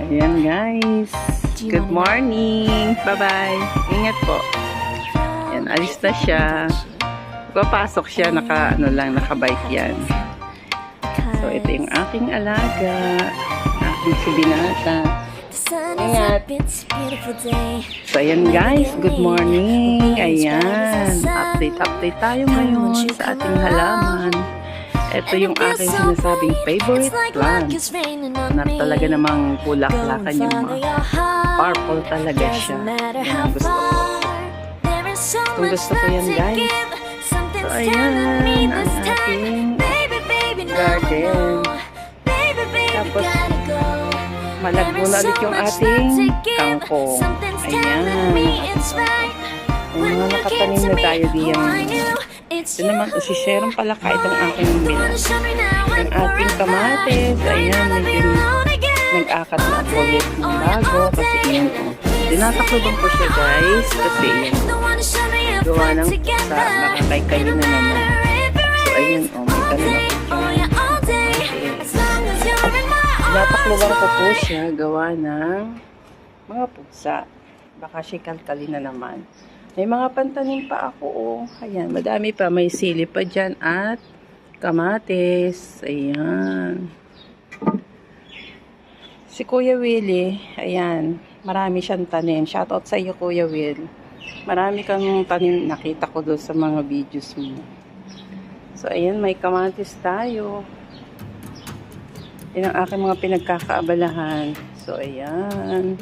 Ayan guys. Good morning. Bye-bye. Ingat po. Ayan, alis na siya. Papasok siya, nakabike yan. So, ito yung aking alaga. Aking si Binata. Ingat. So, ayan guys. Good morning. Ayan. Update tayo ngayon sa ating halaman. Ito yung aking sinasabing favorite plant na talaga namang bulaklakan yung mga purple talaga siya. Yan, gusto ko yan guys. So ayan ang ating garden. Tapos malagbo na ulit yung ating kangkong. Ayan. Yung mga nakatanim na tayo diyan. Ito naman, usisherong palaka itong aking bilang. Yung ating kamates, ayan, medyo nag-akat na ulit ng bago. Kasi yan, tinatakloban ko siya guys. Kasi yan, gawa ng sa makakaikayo na naman. So ayan, may talina po siya. Tinatakloban ko po siya, gawa ng mga pusa. Baka siya kalkali na naman. May mga pantanim pa ako, Ayan, madami pa. May sili pa dyan at kamates. Ayan. Si Kuya Willie, ayan, marami siyang tanim. Shoutout sa iyo, Kuya Will. Marami kang tanim nakita ko doon sa mga videos mo. So, ayan, may kamates tayo. Yan ang aking mga pinagkakaabalahan. So, ayan.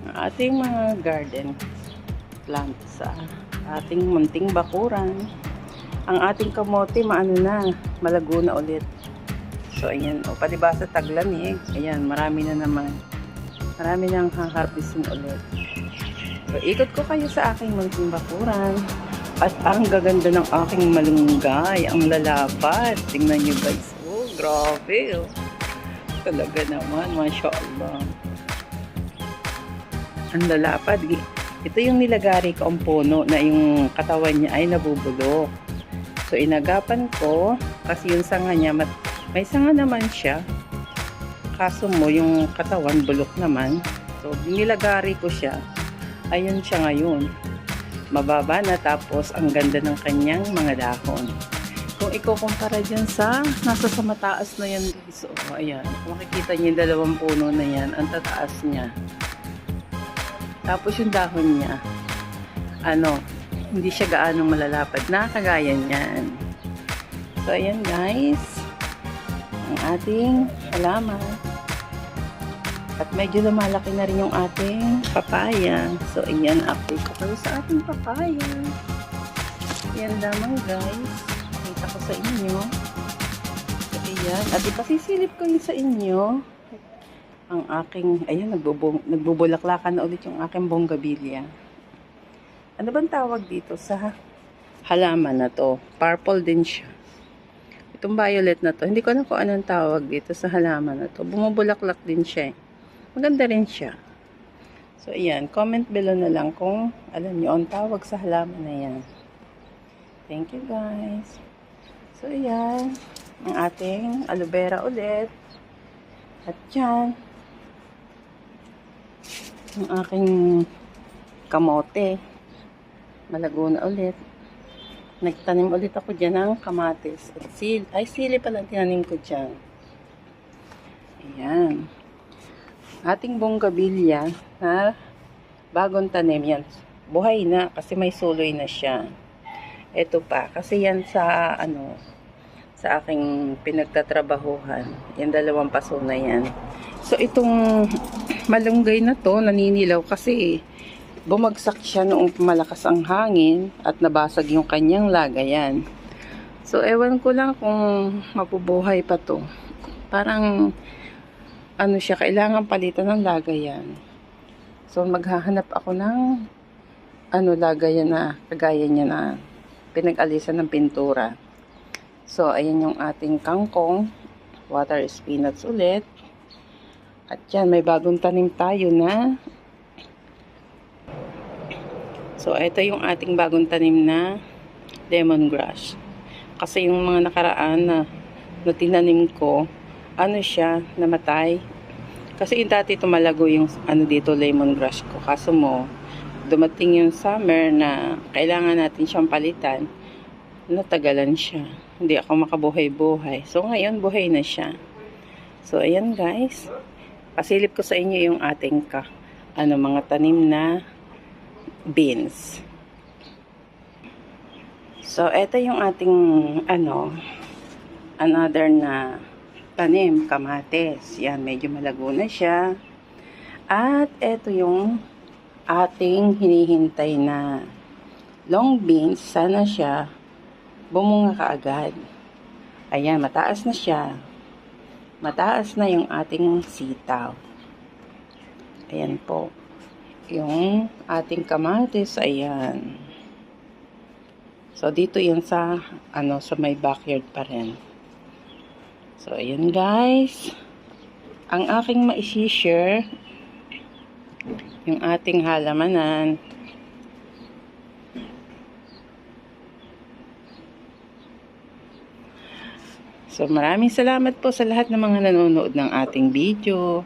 Ang ating mga garden plant sa ating munting bakuran. Ang ating kamote maano na, malago na ulit. So ayan, padiba sa taglamig, ayan, marami na naman. Marami nang haharvestin ulit. So ikot ko kayo sa aking munting bakuran. At ang gaganda ng aking malunggay, ang lalapad. Tingnan nyo guys. Oh, grabe. Oh. Talaga naman, masya Allah. Ang lalapad. Ito yung nilagari ko ang puno na yung katawan niya ay nabubulok. So, inagapan ko kasi yung sanga niya, may sanga naman siya. Kaso mo, yung katawan bulok naman. So, nilagari ko siya. Ayun siya ngayon. Mababa na tapos ang ganda ng kanyang mga dahon. Kung ikukumpara dyan nasa sa mataas na yan guys. So, ayan. Makikita niyo yung dalawang puno na yan. Ang tataas niya. Tapos yung dahon niya, hindi siya gaanong malalapad na kagaya niyan. So, ayan guys, ang ating halaman. At medyo lumalaki na rin yung ating papaya. So, ayan, update ko kayo sa ating papaya. Ayan lamang guys, nakita ko sa inyo. So, ayan, at ipasisilip ko yun sa inyo. Ang aking, ayan, nagbubulaklakan na ulit yung aking bonggabilya. Ano bang tawag dito sa halaman na to? Purple din siya. Itong violet na to, hindi ko na kung anong tawag dito sa halaman na to. Bumubulaklak din siya. Maganda rin siya. So, ayan, comment below na lang kung alam niyo ang tawag sa halaman na yan. Thank you guys. So, ayan, ang ating aloe vera ulit. At yan, ang aking kamote. Malago na ulit. Nagtanim ulit ako dyan ng kamatis. At sili pala tinanim ko dyan. Ayan. Ating bonggabilya na bagong tanim yan. Buhay na kasi may suloy na siya. Ito pa. Kasi yan sa sa aking pinagtatrabahuhan. Yan dalawang paso na yan. So itong malunggay na to naninilaw kasi bumagsak siya noong malakas ang hangin at nabasag yung kanyang lagayan. So ewan ko lang kung mapubuhay pa to. Parang siya, kailangan palitan ng lagayan. So maghahanap ako ng lagayan na kagaya niya na pinag-alisan ng pintura. So ayan yung ating kangkong, water spinach ulit. At yan, may bagong tanim tayo na. So, ito yung ating bagong tanim na lemongrass. Kasi yung mga nakaraan na tinanim ko, siya, namatay. Kasi yung dati tumalago yung ano dito, lemongrass ko. Kaso mo, dumating yung summer na kailangan natin siyang palitan. Natagalan siya. Hindi ako makabuhay-buhay. So ngayon, buhay na siya. So ayan guys. Pasilip ko sa inyo yung ating mga tanim na beans. So ito yung ating another na tanim, kamates. Yan, medyo malago na siya. At ito yung ating hinihintay na long beans. Sana siya bumunga kaagad. Ayan, mataas na siya. Mataas na yung ating sitaw. Ayan po. Yung ating kamates, ayan. So, dito yan sa may backyard pa rin. So, ayan guys. Ang aking ma-share, yung ating halamanan. So, maraming salamat po sa lahat ng mga nanonood ng ating video.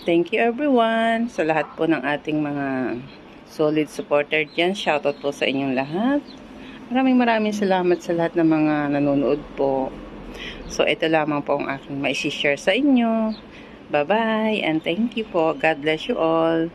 Thank you everyone. Sa lahat po ng ating mga solid supporter dyan. Shoutout po sa inyong lahat. Maraming salamat sa lahat ng mga nanonood po. So, ito lamang po ang aking ma-share sa inyo. Bye-bye and thank you po. God bless you all.